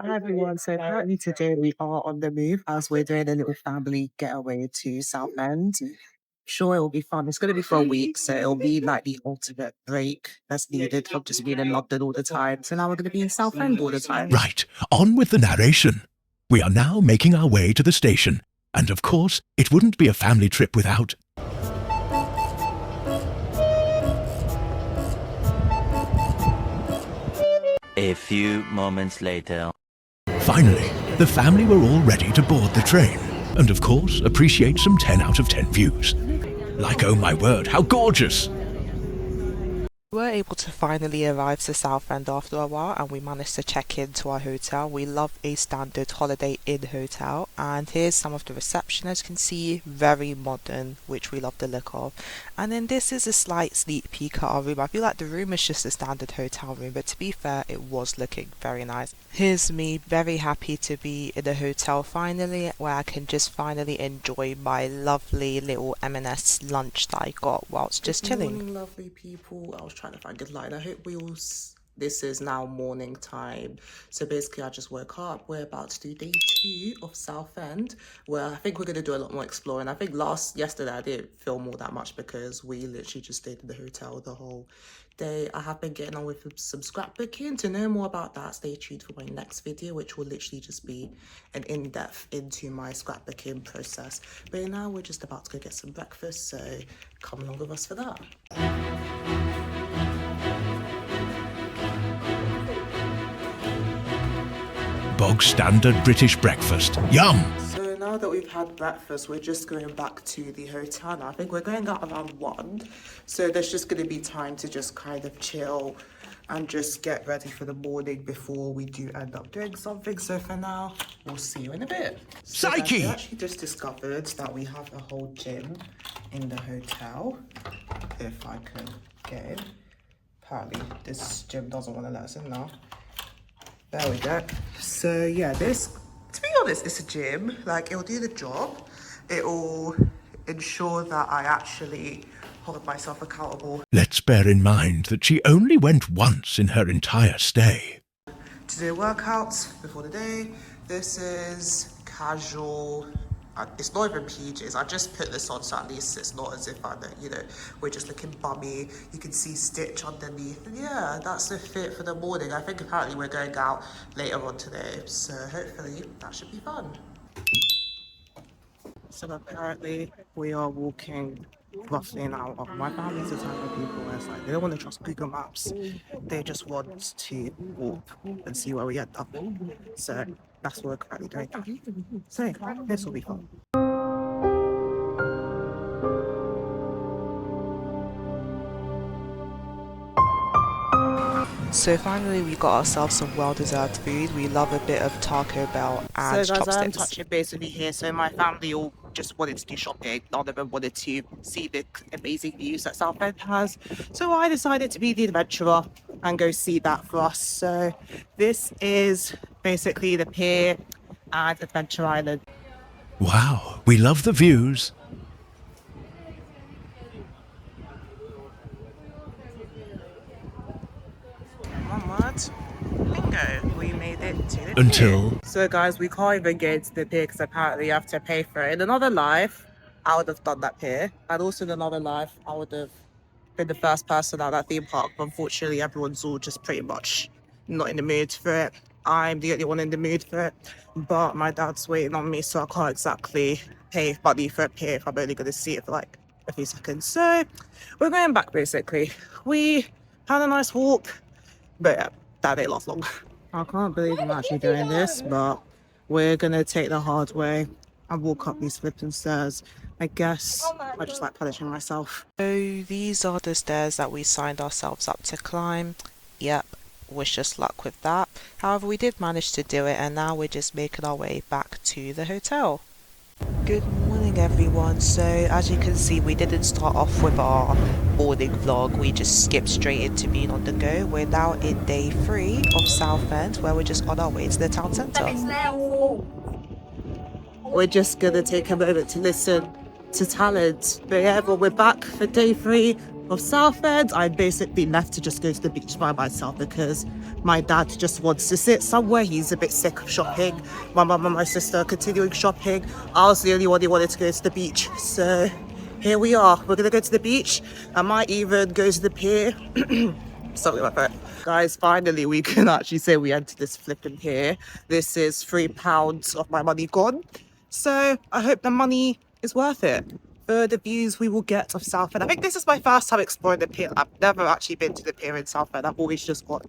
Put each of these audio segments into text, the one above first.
Hi everyone. So currently today we are on the move as we're doing a little family getaway to Southend. Sure, it will be fun. It's going to be for a week, so it'll be like the ultimate break that's needed from just being in London all the time. So now we're going to be in Southend all the time. Right, on with the narration. We are now making our way to the station, and of course, it wouldn't be a family trip without... A few moments later. Finally, the family were all ready to board the train, and of course, appreciate some 10 out of 10 views. Like, oh my word, how gorgeous! We were able to finally arrive to Southend after a while, and we managed to check into our hotel. We love a standard Holiday Inn hotel, and here's some of the reception. As you can see, very modern, which we love the look of. And then this is a slight sneak peek at our room. I feel like the room is just a standard hotel room, but to be fair, it was looking very nice. Here's me very happy to be in a hotel finally, where I can just finally enjoy my lovely little M&S lunch that I got whilst just chilling. Good morning, lovely people. I was trying to find good light. I hope we all... This is now morning time. So basically, I just woke up. We're about to do day 2 of Southend, where I think we're going to do a lot more exploring. I think yesterday I didn't film all that much because we literally just stayed in the hotel the whole day. I have been getting on with some scrapbooking. To know more about that, stay tuned for my next video, which will literally just be an in-depth into my scrapbooking process. But now we're just about to go get some breakfast, so come along with us for that. Bog standard British breakfast. Yum! So now that we've had breakfast, we're just going back to the hotel now. I think we're going out around 1. So there's just going to be time to just kind of chill and just get ready for the morning before we do end up doing something. So for now, we'll see you in a bit. So Psyche! we actually just discovered that we have a whole gym in the hotel. If I can get in. Apparently this gym doesn't want to let us in now. There we go. So yeah, this, to be honest, it's a gym. Like, it'll do the job. It'll ensure that I actually hold myself accountable Let's bear in mind that she only went once in her entire stay. to do workouts before the day. This is casual. It's not even PJs. I just put this on so at least it's not as if we're just looking bummy. You can see Stitch underneath. And yeah, that's the fit for the morning. I think apparently we're going out later on today, so hopefully that should be fun. So apparently we are walking roughly an hour. My family's the type of people where it's like they don't want to trust Google Maps. They just want to walk and see where we end up. So that's what we're currently doing. So this will be fun. So finally we got ourselves some well-deserved food. We love a bit of Taco Bell and So guys, I'm chopsticks. touching base with you here. So my family all just wanted to do shopping. None of them wanted to see the amazing views that Southend has. So I decided to be the adventurer and go see that for us. So this is basically the pier and Adventure Island. Wow, we love the views. Onward. Bingo, we made it to the Until... pier. So guys, we can't even get into the pier because apparently you have to pay for it. In another life, I would have done that pier. And also in another life, I would have been the first person at that theme park. But unfortunately, everyone's all just pretty much not in the mood for it. I'm the only one in the mood for it. But my dad's waiting on me, so I can't exactly pay money for a pier if I'm only going to see it for like a few seconds. So we're going back basically. We had a nice walk. But yeah, that didn't last long. I can't believe I'm actually doing this, but we're gonna take the hard way and walk up these flipping stairs. I guess I just like punishing myself. So these are the stairs that we signed ourselves up to climb. Yep, wish us luck with that. However, we did manage to do it, and now we're just making our way back to the hotel. Good morning everyone. So as you can see, we didn't start off with our morning vlog. We just skipped straight into being on the go. We're now in day 3 of Southend, where we're just on our way to the town centre. We're just gonna take a moment to listen to talent. But yeah, but we're back for day 3. of Southend, I basically left to just go to the beach by myself because my dad just wants to sit somewhere. He's a bit sick of shopping. My mum and my sister are continuing shopping. I was the only one who wanted to go to the beach. So here we are. We're going to go to the beach. I might even go to the pier. Something like that. Guys, finally we can actually say we entered this flipping pier. This is £3 of my money gone. So I hope the money is worth it for the views we will get of Southend. I think this is my first time exploring the pier. I've never actually been to the pier in Southend. I've always just gone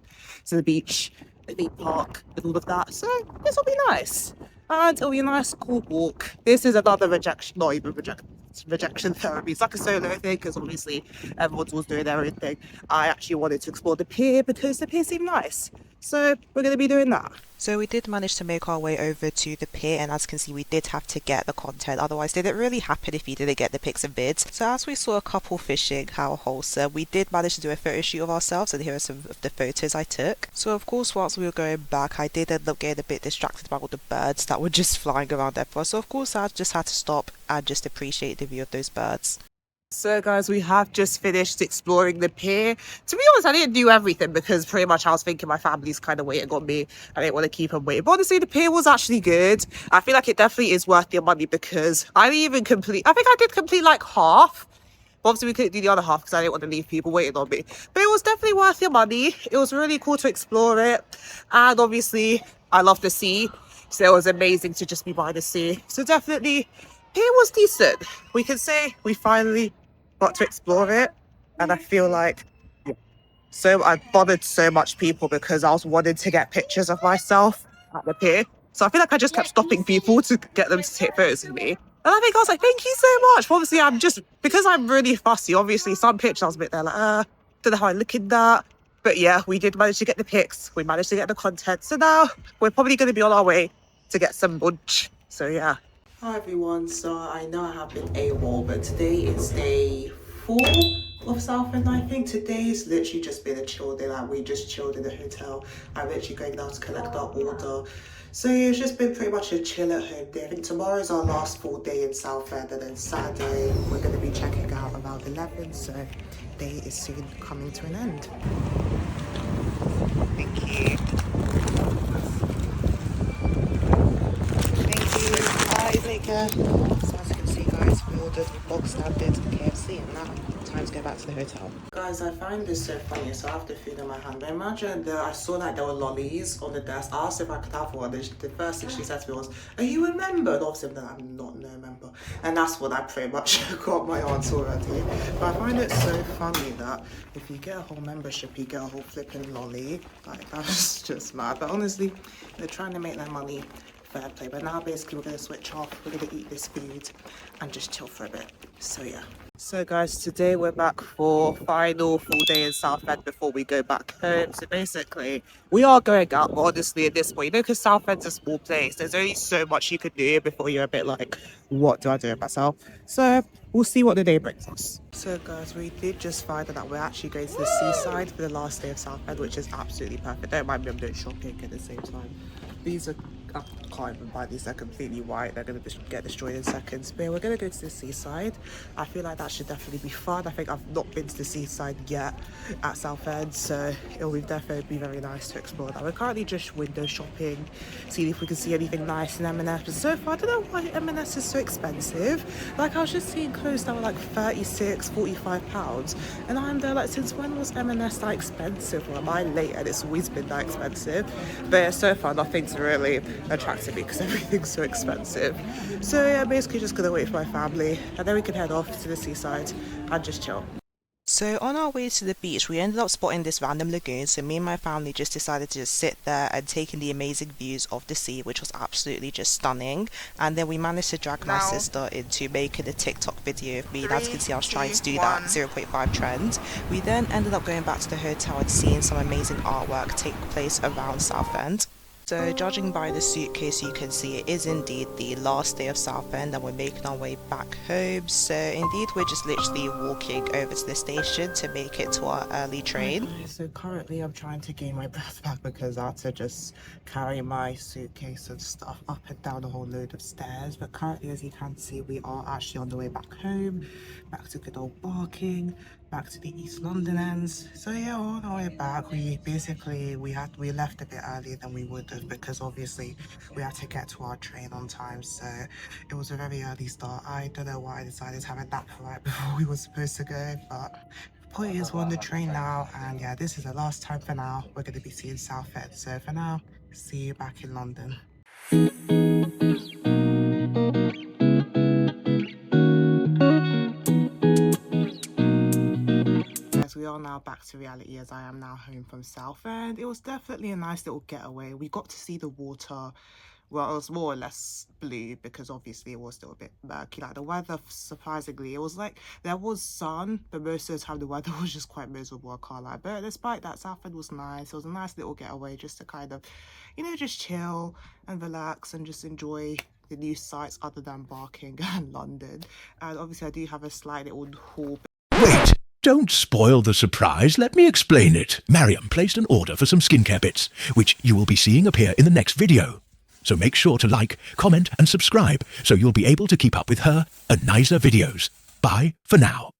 to the beach, the theme park, and all of that. So this will be nice. And it'll be a nice cool walk. This is another rejection, not even rejection therapy. It's like a solo thing because obviously everyone's always doing their own thing. I actually wanted to explore the pier because the pier seemed nice. So we're going to be doing that. So we did manage to make our way over to the pier, and as you can see we did have to get the content, otherwise did it really happen if you didn't get the pics and vids. So as we saw a couple fishing, how wholesome, we did manage to do a photo shoot of ourselves, and here are some of the photos I took. So of course whilst we were going back I did end up getting a bit distracted by all the birds that were just flying around everywhere, so of course I just had to stop and just appreciate the view of those birds. So guys, we have just finished exploring the pier. To be honest, I didn't do everything because pretty much I was thinking my family's kind of waiting on me. I didn't want to keep them waiting. But honestly, the pier was actually good. I feel like it definitely is worth your money because I didn't even complete, I think I did complete like half. But obviously we couldn't do the other half because I didn't want to leave people waiting on me. But it was definitely worth your money. It was really cool to explore it. And obviously I love the sea. So it was amazing to just be by the sea. So definitely, pier was decent. We can say we finally got to explore it, and I feel like so I bothered so much people because I was wanting to get pictures of myself at the pier. So I feel like I just kept stopping people to get them to take photos of me. And I think I was like, thank you so much. Obviously, I'm just, because I'm really fussy, obviously some pictures I was a bit there like, don't know how I look in that. But yeah, we did manage to get the pics. We managed to get the content. So now we're probably going to be on our way to get some lunch. So yeah. Hi everyone, so I know I have been AWOL, but today is day 4 of Southend, I think. Today's literally just been a chill day, like we just chilled in the hotel. I'm literally going down to collect our order. So yeah, it's just been pretty much a chill at home day. I think tomorrow's our last full day in Southend, and then Saturday we're going to be checking out around 11, so day is soon coming to an end. Thank you. Take care. So as you can see guys, we ordered box standard KFC and now time to go back to the hotel. Guys, I find this so funny, so I have the food in my hand. But imagine that I saw that there were lollies on the desk. I asked if I could have one, and the first thing she said to me was, are you a member? And obviously then I'm not no member. And that's when I pretty much got my answer already. But I find it so funny that if you get a whole membership, you get a whole flipping lolly. Like, that's just mad. But honestly, they're trying to make their money. Fair play. But now basically we're going to switch off, we're going to eat this food and just chill for a bit. So yeah. So guys, today we're back for final full day in Southend before we go back home. So basically we are going out, but honestly at this point, you know, because Southend's a small place, there's only so much you can do before you're a bit like, what do I do with myself? So we'll see what the day brings us. So guys, we did just find out that we're actually going to the seaside for the last day of Southend, which is absolutely perfect. Don't mind me, I'm doing shopping at the same time. These are, I can't even buy these, they're completely white, they're going to get destroyed in seconds. But we're going to go to the seaside. I feel like that should definitely be fun. I think I've not been to the seaside yet at Southend, so it will definitely be very nice to explore that. We're currently just window shopping, seeing if we can see anything nice in M&S. But so far, I don't know why M&S is so expensive. Like, I was just seeing clothes that were like £36, £45, and I'm there like, since when was M&S that expensive? Or am I late and it's always been that expensive? But yeah, so far nothing's really attracted me because everything's so expensive. So yeah, basically just gonna wait for my family and then we can head off to the seaside and just chill. So on our way to the beach, we ended up spotting this random lagoon, so me and my family just decided to just sit there and take in the amazing views of the sea, which was absolutely just stunning. And then we managed to drag my sister into making a TikTok video of me. As you can see, I was trying to do that 0.5 trend. We then ended up going back to the hotel and seeing some amazing artwork take place around Southend. So judging by the suitcase, you can see it is indeed the last day of Southend and we're making our way back home. So indeed we're just literally walking over to the station to make it to our early train. So currently I'm trying to gain my breath back because I had to just carry my suitcase and stuff up and down a whole load of stairs. But currently, as you can see, we are actually on the way back home, back to good old Barking. back to the East London ends. So yeah, on our way back, we left a bit earlier than we would have because obviously we had to get to our train on time. So it was a very early start. I don't know why I decided to have a nap right before we were supposed to go, but the point is we're on the train now, and yeah, this is the last time for now. We're going to be seeing Southend. So for now, see you back in London. We are now back to reality as I am now home from Southend. It was definitely a nice little getaway. We got to see the water. Well, it was more or less blue because obviously it was still a bit murky. Like the weather, surprisingly, it was like there was sun, but most of the time the weather was just quite miserable, I can't lie. But despite that, Southend was nice. It was a nice little getaway just to kind of, you know, just chill and relax and just enjoy the new sights other than Barking and London. And obviously I do have a slight little haul. Wait! Don't spoil the surprise, let me explain it. Mariam placed an order for some skincare bits, which you will be seeing appear in the next video. So make sure to like, comment and subscribe so you'll be able to keep up with her and Naizah videos. Bye for now.